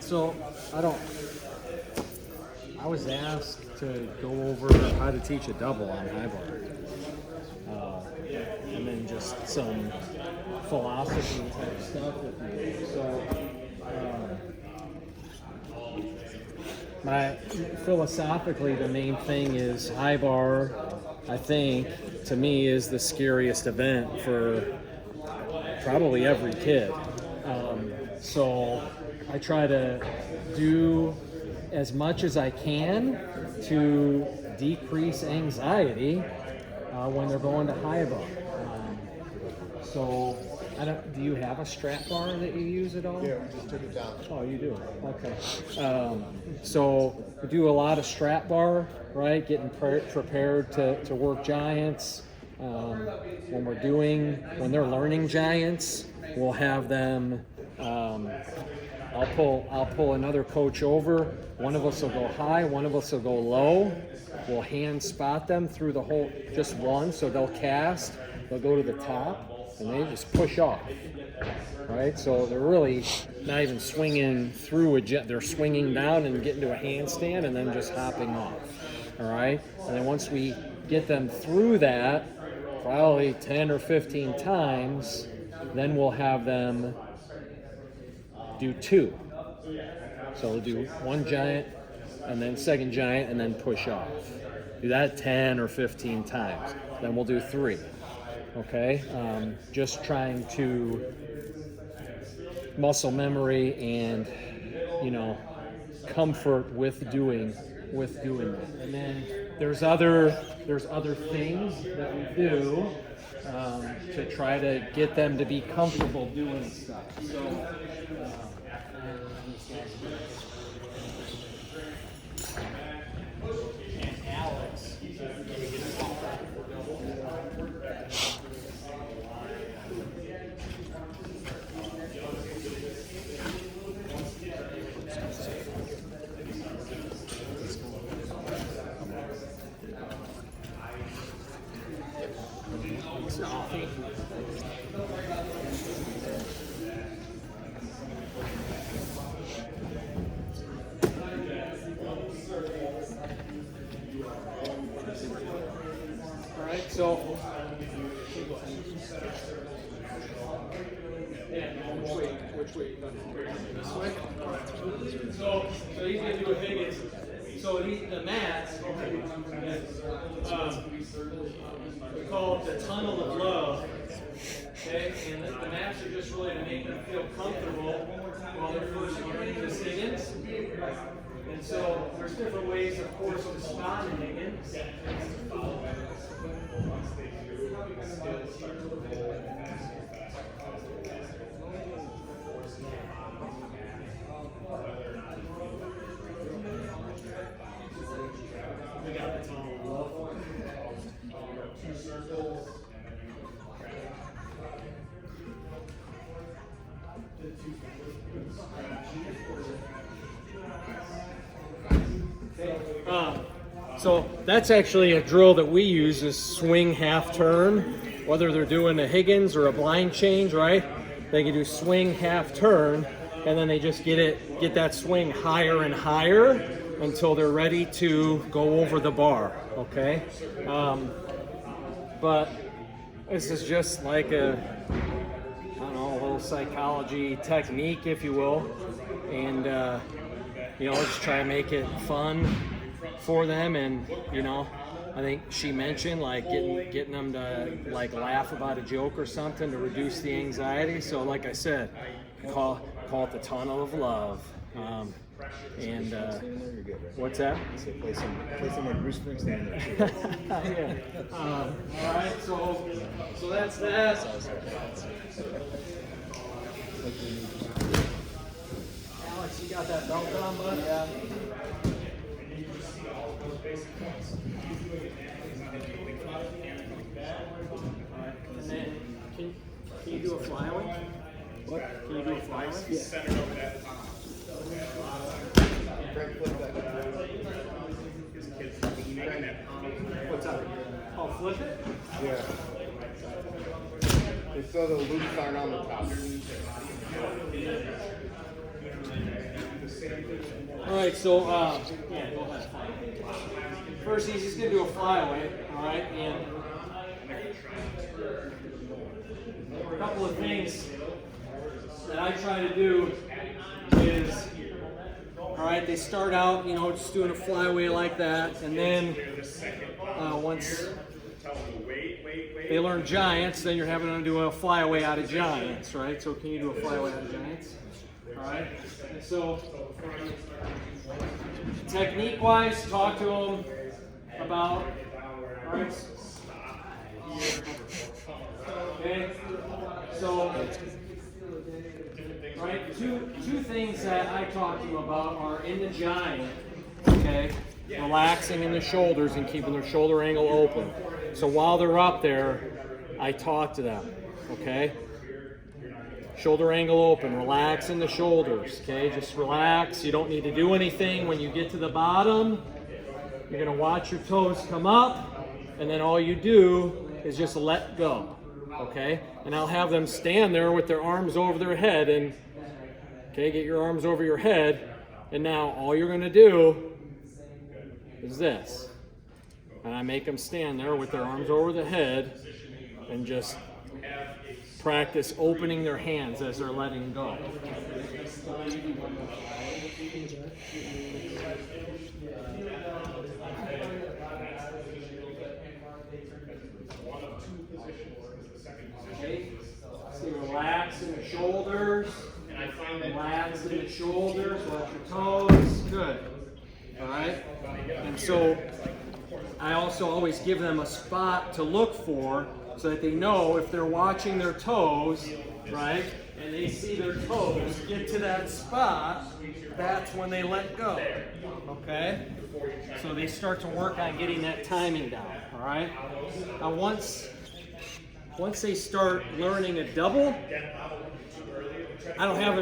So I was asked to go over how to teach a double on high bar, and then just some philosophy type stuff with you. So my philosophically, the main thing is high bar. I think to me is the scariest event for probably every kid. So I try to do as much as I can to decrease anxiety when they're going to high bar. So do you have a strap bar that you use at all? Yeah, we just took it down. Oh, you do? Okay. So we do a lot of strap bar, right? Getting prepared to work giants. When they're learning giants, we'll have them. I'll pull another coach over. One of us will go high, one of us will go low. We'll hand spot them through the whole, just one, so they'll cast. They'll go to the top, and they just push off. Right, so they're really not even swinging through a jet. They're swinging down and getting to a handstand and then just hopping off. All right, and then once we get them through that, probably 10 or 15 times, then we'll have them do two. So we'll do one giant and then second giant and then push off. Do that 10 or 15 times. Then we'll do three. Okay, just trying to muscle memory and comfort with doing that. And then there's other things that we do to try to get them to be comfortable doing stuff. So and Alex. So, which way? This way? So he's going to do a Higgins. So the mats, we call it the tunnel of love. Okay, and the mats are just really to make them feel comfortable while they're first learning this Higgins. And so there's different ways, of course, to spot in Higgins. We got the tunnel of love. Two circles. So that's actually a drill that we use is swing half turn, whether they're doing a Higgins or a blind change, right? They can do swing half turn, and then they just get that swing higher and higher until they're ready to go over the bar, okay? But this is just like a little psychology technique, if you will, and just try to make it fun for them. And I think she mentioned like getting them to like laugh about a joke or something to reduce the anxiety. So like I said, call it the tunnel of love. And what's that? Play some like Bruce Springsteen. Yeah. All right, so that's that. Alex, you got that belt on, bud? Yeah. And then, can you do a flyway? What? Can you do a flyway? Yeah. What's up? Oh, flip it? Yeah. Just so the loops aren't on the top. Just All right, so yeah, go ahead. First, he's just gonna do a flyaway. All right, and a couple of things that I try to do is, all right, they start out, you know, just doing a flyaway like that, and then once they learn giants, then you're having them do a flyaway out of giants, right? So can you do a flyaway out of giants? All right. And so technique-wise, talk to them about. All right. Okay. So, right, two things that I talk to them about are in the giant, okay, relaxing in the shoulders and keeping their shoulder angle open. So while they're up there, I talk to them, okay? Shoulder angle open, relax in the shoulders, okay? Just relax. You don't need to do anything. When you get to the bottom, you're gonna watch your toes come up, and then all you do is just let go, okay? And I'll have them stand there with their arms over their head, and okay, get your arms over your head, and now all you're gonna do is this. And I make them stand there with their arms over the head and just practice opening their hands as they're letting go. Okay. So relax in the shoulders. Relax in the shoulders. Watch your toes. Good. All right. And so I also always give them a spot to look for so that they know if they're watching their toes, right, and they see their toes get to that spot, that's when they let go, okay? So they start to work on getting that timing down, all right? Now once they start learning a double, I don't have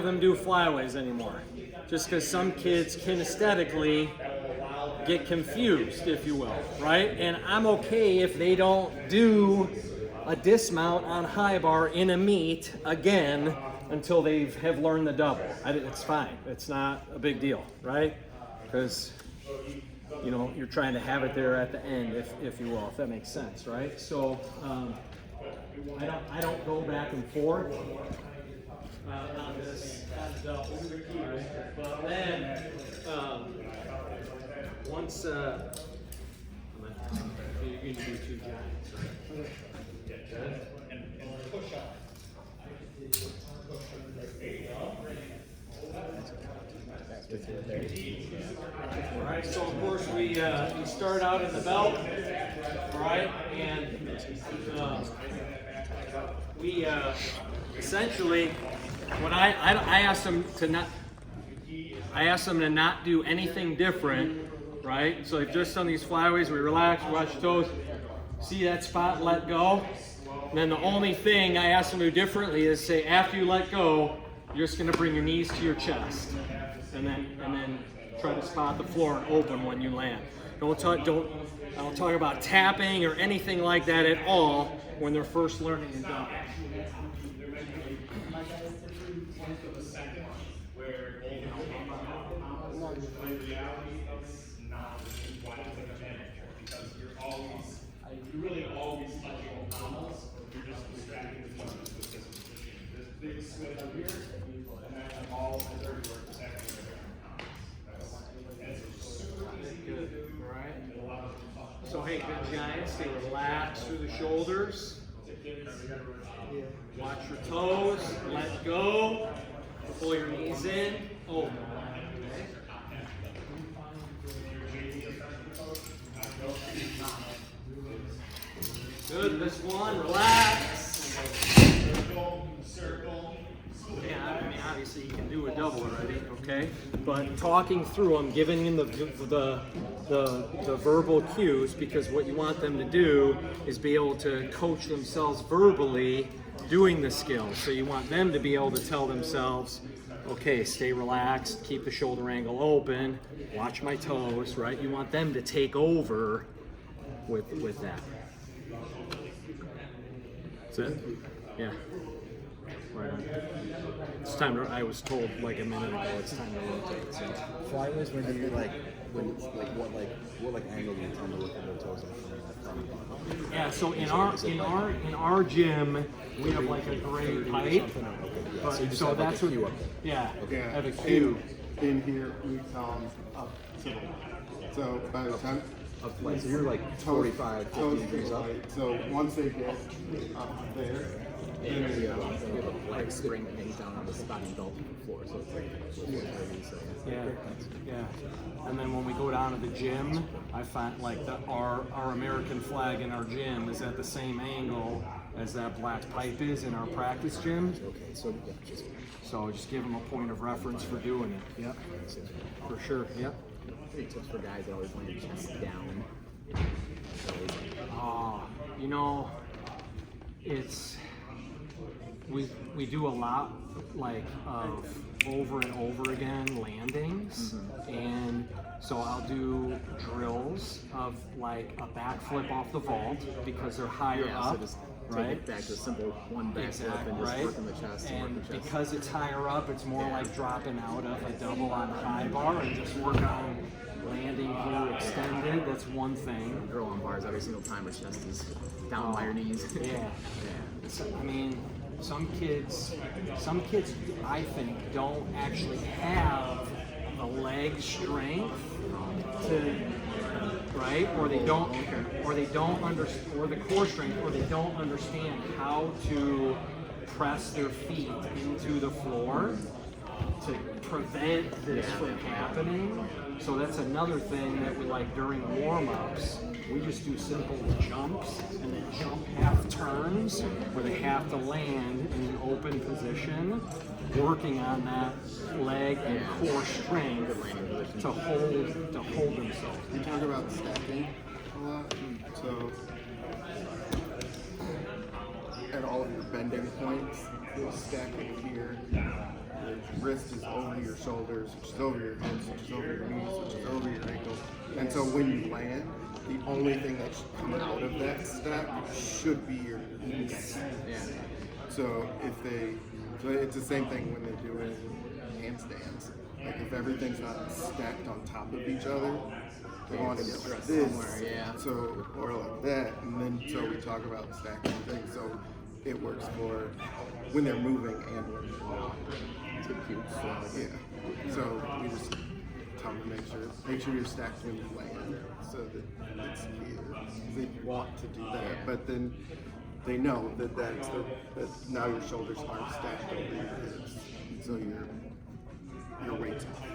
them do flyaways anymore, just because some kids kinesthetically get confused, if you will, right? And I'm okay if they don't do a dismount on high bar in a meet again until they have learned the double. It's fine. It's not a big deal, right? Because, you know, you're trying to have it there at the end, if you will, if that makes sense, right? So I don't go back and forth on this double, right? But then once you're going to do two giants, right? Good. And push up. All right. So of course we start out in the belt. All right, and we essentially what I asked them to not. I asked them to not do anything different, right? So they've just done these flyaways, we relax, we watch your toes, see that spot, let go. And then the only thing I asked them to do differently is say, after you let go, you're just gonna bring your knees to your chest. And then try to spot the floor and open when you land. I don't talk about tapping or anything like that at all when they're first learning in double. You're really always touching on combos. You're just distracting as much as the system. This big switch up here, and then all is everywhere protecting the it's super easy to do. Right. So hey, good giants, they relax through the shoulders. Watch your toes, let go, pull your knees in, open. Good, this one, relax. Circle. Yeah, I mean, obviously you can do a double already, okay? But talking through them, giving them the verbal cues, because what you want them to do is be able to coach themselves verbally doing the skills. So you want them to be able to tell themselves, okay, stay relaxed, keep the shoulder angle open, watch my toes, right? You want them to take over with that. That's it? Yeah. Right on. It's time to. I was told like a minute ago. It's time to rotate. So. Flyways, when do you like what angle do you tell them to look at their toes from? Yeah, so in our gym we have like a gray pipe, but So you just so have like that's a what cue up there. yeah, have a cue. In here, we tell them up to the left. So by the time Like, so you're like 45, 50 degrees up. so once they get up there, then We have a black spring that hangs down on the spotting belt floor, so it's like Yeah, yeah. And then when we go down to the gym, I find like our American flag in our gym is at the same angle as that black pipe is in our practice gym. Okay, so yeah, just So just give them a point of reference for doing it. Yep, for sure. Yep. any tips for guys that always land chest down. You know, it's we do a lot like of over and over again landings, and so I'll do drills of like a backflip off the vault because they're higher Yeah, so up, just right? take it back to a simple one back flip Exactly, and just right? work in the chest and work And the chest. because it's higher up, it's more like dropping out of a double on a high bar and just work on landing here extended. That's one thing. Girl on bars every single time her chest is down by her knees. Yeah. So, I mean, some kids, I think, don't actually have the leg strength to, right? Or they don't understand, or the core strength, or they don't understand how to press their feet into the floor to prevent this from happening. So that's another thing that we like during warm-ups. We just do simple jumps and then jump half turns where they have to land in an open position, working on that leg and core strength to hold themselves. we talk about stacking a lot. So at all of your bending points, you'll stack it here. Your wrist is over your shoulders, which is over your hips, which is over your knees, which is over your ankles. And so when you land, the only thing that should come out of that stack should be your knees. Yeah. So so it's the same thing when they do it in handstands. Like if everything's not stacked on top of each other, they want to get like this, somewhere, yeah. so or like that, and then so we talk about stacking things. So it works for when they're moving and when they're not. Yeah. So we just tell them to make sure you're stacked when you land, so that it's here. They want to do that, but then they know that that now your shoulders aren't stacked over your hips, so your weight's off.